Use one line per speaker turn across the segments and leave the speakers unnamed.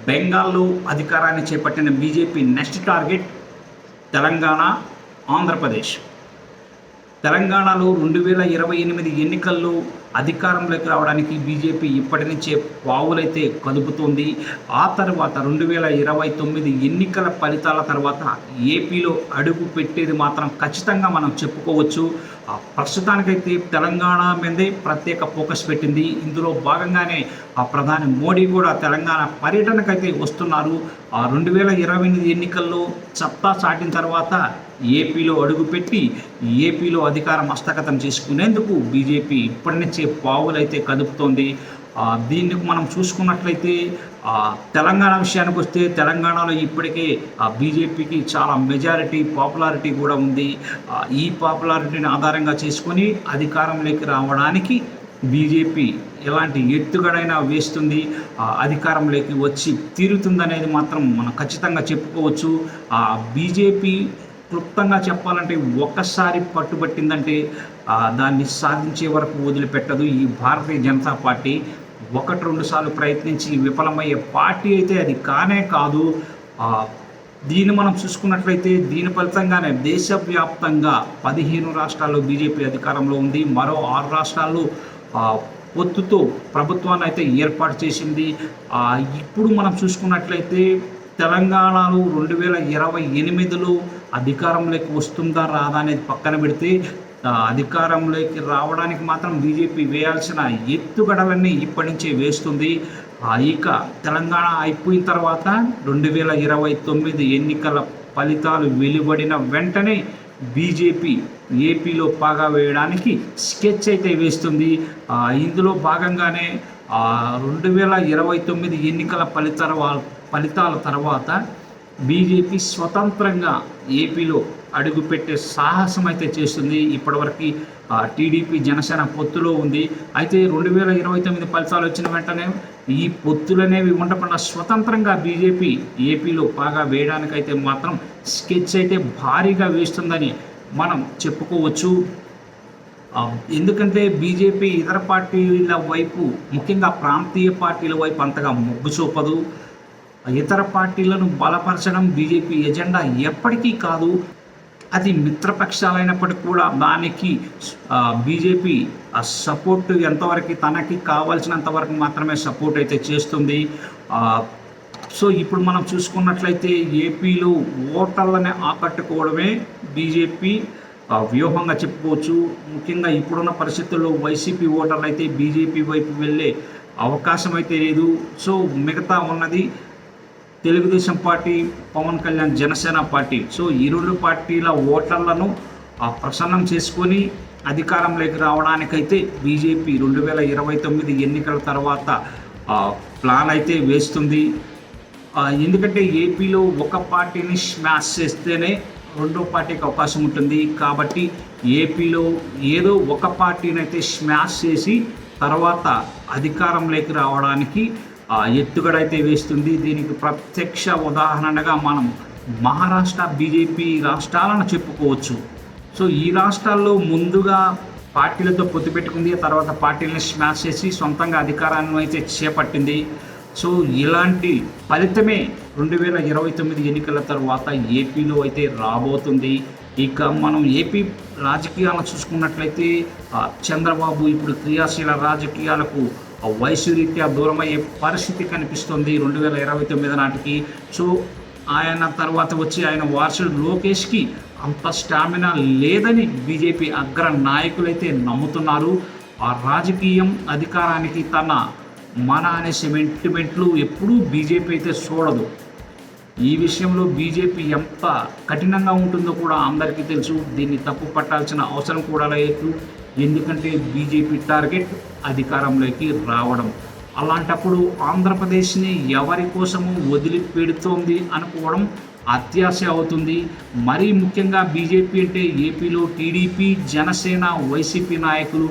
బెంగాల్లో అధికారాన్ని చేపట్టిన BJP next target Telangana, Andhra Pradesh. తెలంగాణలో 2028 ఎన్నికల్లో అధికారంలోకి రావడానికి బీజేపీ ఇప్పటి నుంచే పావులైతే కదుపుతోంది. ఆ తర్వాత 2029 ఎన్నికల ఫలితాల తర్వాత ఏపీలో అడుగు పెట్టేది మాత్రం ఖచ్చితంగా మనం చెప్పుకోవచ్చు. ప్రస్తుతానికైతే తెలంగాణ మీదే ప్రత్యేక ఫోకస్ పెట్టింది. ఇందులో భాగంగానే ప్రధాని మోడీ కూడా తెలంగాణ పర్యటనకైతే వస్తున్నారు. 2028 ఎన్నికల్లో సత్తా చాటిన తర్వాత ఏపీలో అడుగుపెట్టి ఏపీలో అధికారం హస్తగతం చేసుకునేందుకు బీజేపీ ఇప్పటి నుంచే పావులైతే కదుపుతోంది. దీనికి మనం చూసుకున్నట్లయితే తెలంగాణ విషయానికి వస్తే తెలంగాణలో ఇప్పటికే బీజేపీకి చాలా మెజారిటీ పాపులారిటీ కూడా ఉంది. ఈ పాపులారిటీని ఆధారంగా చేసుకొని అధికారంలోకి రావడానికి బీజేపీ ఎలాంటి ఎత్తుగడైనా వేస్తుంది, అధికారంలోకి వచ్చి తీరుతుందనేది మాత్రం మనం ఖచ్చితంగా చెప్పుకోవచ్చు. బీజేపీ క్లుప్తంగా చెప్పాలంటే ఒక్కసారి పట్టుబట్టిందంటే దాన్ని సాధించే వరకు వదిలిపెట్టదు. ఈ భారతీయ జనతా పార్టీ 1-2 సార్లు ప్రయత్నించి విఫలమయ్యే పార్టీ అయితే అది కానే కాదు. దీన్ని మనం చూసుకున్నట్లయితే దీని ఫలితంగానే దేశవ్యాప్తంగా 15 రాష్ట్రాల్లో బీజేపీ అధికారంలో ఉంది. మరో 6 రాష్ట్రాల్లో పొత్తుతో ప్రభుత్వాన్ని అయితే ఏర్పాటు చేసింది. ఇప్పుడు మనం చూసుకున్నట్లయితే తెలంగాణలో 2028లో అధికారంలోకి వస్తుందా రాదా అనేది పక్కన పెడితే అధికారంలోకి రావడానికి మాత్రం బీజేపీ వేయాల్సిన ఎత్తుగడలన్నీ ఇప్పటి నుంచే వేస్తుంది. ఇక తెలంగాణ అయిపోయిన తర్వాత 2029 ఎన్నికల ఫలితాలు వెలువడిన వెంటనే బీజేపీ ఏపీలో పాగా వేయడానికి స్కెచ్ అయితే వేస్తుంది. ఇందులో భాగంగానే 2029 ఎన్నికల ఫలితాల తర్వాత బీజేపీ స్వతంత్రంగా ఏపీలో అడుగుపెట్టే సాహసం అయితే చేస్తుంది. ఇప్పటివరకు టీడీపీ జనసేన పొత్తులో ఉంది. అయితే 2029 ఫలితాలు వచ్చిన వెంటనే ఈ పొత్తులనేవి ఉండకుండా స్వతంత్రంగా బీజేపీ ఏపీలో బాగా వేయడానికైతే మాత్రం స్కెచ్ అయితే భారీగా వేస్తుందని మనం చెప్పుకోవచ్చు. ఎందుకంటే బీజేపీ ఇతర పార్టీల వైపు, ముఖ్యంగా ప్రాంతీయ పార్టీల వైపు అంతగా మొగ్గు చూపదు. ఇతర పార్టీలను బలపరచడం బీజేపీ ఎజెండా ఎప్పటికీ కాదు. అది మిత్రపక్షాలైనప్పటికీ కూడా దానికి బీజేపీ సపోర్ట్ ఎంతవరకు తనకి కావాల్సినంత వరకు మాత్రమే సపోర్ట్ అయితే చేస్తుంది. సో ఇప్పుడు మనం చూసుకున్నట్లయితే ఏపీలో ఓటర్లని ఆకట్టుకోవడమే బీజేపీ వ్యూహంగా చెప్పుకోవచ్చు. ముఖ్యంగా ఇప్పుడున్న పరిస్థితుల్లో వైసీపీ ఓటర్లు అయితే బీజేపీ వైపు వెళ్ళే అవకాశం అయితే లేదు. సో మిగతా ఉన్నది Telugu Desam party, Pawan Kalyan Janasena party. So ఈ 2 పార్టీల ఓటర్లను ప్రసన్నం చేసుకొని అధికారంలోకి రావడానికైతే బీజేపీ 2029 ఎన్నికల తర్వాత ప్లాన్ అయితే వేస్తుంది. ఎందుకంటే ఏపీలో ఒక పార్టీని స్మాష్ చేస్తేనే రెండో పార్టీకి అవకాశం ఉంటుంది. కాబట్టి ఏపీలో ఏదో ఒక పార్టీని అయితే స్మాష్ చేసి తర్వాత అధికారంలోకి రావడానికి ఎత్తుగడైతే వేస్తుంది. దీనికి ప్రత్యక్ష ఉదాహరణగా మనం మహారాష్ట్ర బీజేపీ రాష్ట్రాలను చెప్పుకోవచ్చు. సో ఈ రాష్ట్రాల్లో ముందుగా పార్టీలతో పొత్తు పెట్టుకుంది, తర్వాత పార్టీలను స్మాష్ చేసి సొంతంగా అధికారాన్ని అయితే చేపట్టింది. సో ఇలాంటి ఫలితమే 2029 ఎన్నికల తర్వాత ఏపీలో అయితే రాబోతుంది. ఇక మనం ఏపీ రాజకీయాలను చూసుకున్నట్లయితే చంద్రబాబు ఇప్పుడు క్రియాశీల రాజకీయాలకు వయసు రీత్యా దూరమయ్యే పరిస్థితి కనిపిస్తుంది 2029 నాటికి. సో ఆయన తర్వాత వచ్చి ఆయన వారసుడు లోకేష్కి అంత స్టామినా లేదని బీజేపీ అగ్ర నాయకులైతే నమ్ముతున్నారు. ఆ రాజకీయం అధికారానికి మన అనే సెంటిమెంట్లు ఎప్పుడూ బీజేపీ అయితే చూడదు. ఈ విషయంలో బీజేపీ ఎంత కఠినంగా ఉంటుందో కూడా అందరికీ తెలుసు. దీన్ని తప్పు పట్టాల్సిన అవసరం కూడా లేదు. ఎందుకంటే బీజేపీ టార్గెట్ అధికారంలోకి రావడం. అలాంటప్పుడు ఆంధ్రప్రదేశ్ని ఎవరి కోసము వదిలిపెడుతోంది అనుకోవడం అత్యాశ అవుతుంది. మరీ ముఖ్యంగా బీజేపీ అంటే ఏపీలో టీడీపీ, జనసేన, వైసీపీ నాయకులు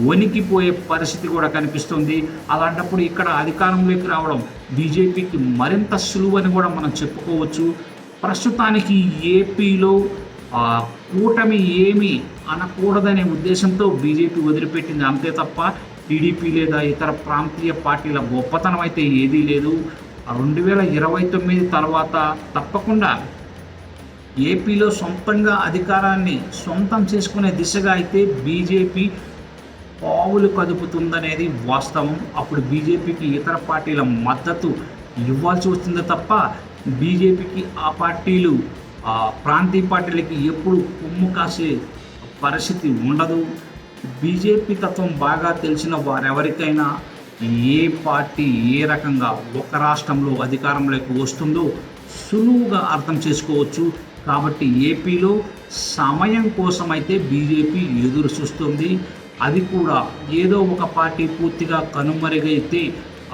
వణికిపోయే పరిస్థితి కూడా కనిపిస్తుంది. అలాంటప్పుడు ఇక్కడ అధికారంలోకి రావడం బీజేపీకి మరింత సులువని కూడా మనం చెప్పుకోవచ్చు. ప్రస్తుతానికి ఏపీలో కూటమి ఏమి అనకూడదనే ఉద్దేశంతో బీజేపీ వదిలిపెట్టింది, అంతే తప్ప టీడీపీ లేదా ఇతర ప్రాంతీయ పార్టీల గొప్పతనం అయితే ఏదీ లేదు. 2029 తర్వాత తప్పకుండా ఏపీలో సొంతంగా అధికారాన్ని సొంతం చేసుకునే దిశగా అయితే బీజేపీ పావులు కదుపుతుందనేది వాస్తవం. అప్పుడు బీజేపీకి ఇతర పార్టీల మద్దతు ఇవ్వాల్సి వస్తుంది తప్ప బీజేపీకి ఆ పార్టీలు ప్రాంతీయ పార్టీలకి ఎప్పుడు కొమ్ము కాసే పరిస్థితి ఉండదు. బీజేపీ తత్వం బాగా తెలిసిన వారెవరికైనా ఏ పార్టీ ఏ రకంగా ఒక రాష్ట్రంలో అధికారంలోకి వస్తుందో సులువుగా అర్థం చేసుకోవచ్చు. కాబట్టి ఏపీలో సమయం కోసమైతే బీజేపీ ఎదురు చూస్తుంది. అది కూడా ఏదో ఒక పార్టీ పూర్తిగా కనుమరుగైతే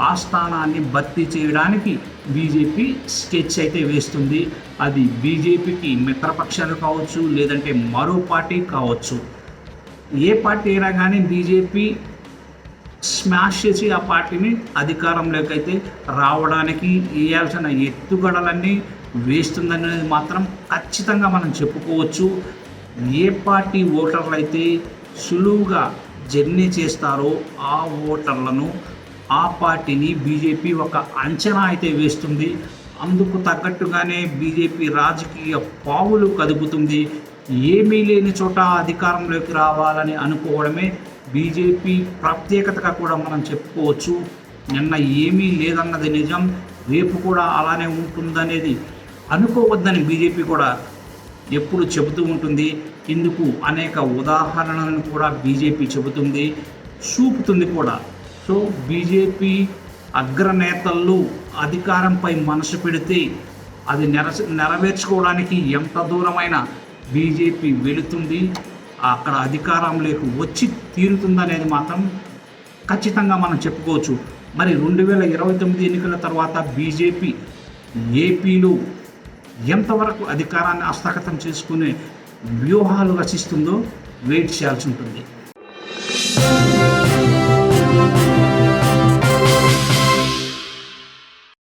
ఆ స్థానాన్ని భర్తీ చేయడానికి బీజేపీ స్కెచ్ అయితే వేస్తుంది. అది బీజేపీకి మిత్రపక్షాలు కావచ్చు, లేదంటే మరో పార్టీ కావచ్చు. ఏ పార్టీ అయినా కానీ బీజేపీ స్మాష్ చేసి ఆ పార్టీని అధికారంలోకి అయితే రావడానికి వేయాల్సిన ఎత్తుగడలన్నీ వేస్తుందనేది మాత్రం ఖచ్చితంగా మనం చెప్పుకోవచ్చు. ఏ పార్టీ ఓటర్లు అయితే సులువుగా జర్నీ చేస్తారో ఆ ఓటర్లను ఆ పార్టీని బీజేపీ ఒక అంచనా అయితే వేస్తుంది. అందుకు తగ్గట్టుగానే బీజేపీ రాజకీయ పావులు కదుపుతుంది. ఏమీ లేని చోట అధికారంలోకి రావాలని అనుకోవడమే బీజేపీ ప్రత్యేకతగా కూడా మనం చెప్పుకోవచ్చు. నిన్న ఏమీ లేదన్నది నిజం, రేపు కూడా అలానే ఉంటుందనేది అనుకోవద్దని బీజేపీ కూడా ఎప్పుడు చెబుతూ ఉంటుంది. ఇందుకు అనేక ఉదాహరణలను కూడా బీజేపీ చెబుతుంది, చూపుతుంది కూడా. సో బీజేపీ అగ్రనేతలు అధికారంపై మనసు పెడితే అది నెరవేర్చుకోవడానికి ఎంత దూరమైన బీజేపీ వెళుతుంది, అక్కడ అధికారంలోకి వచ్చి తీరుతుందనేది మాత్రం ఖచ్చితంగా మనం చెప్పుకోవచ్చు. మరి 2029 ఎన్నికల తర్వాత బీజేపీ ఏపీలో ఎంతవరకు అధికారాన్ని హస్తగతం చేసుకునే వ్యూహాలు రచిస్తుందో వెయిట్ చేయాల్సి ఉంటుంది.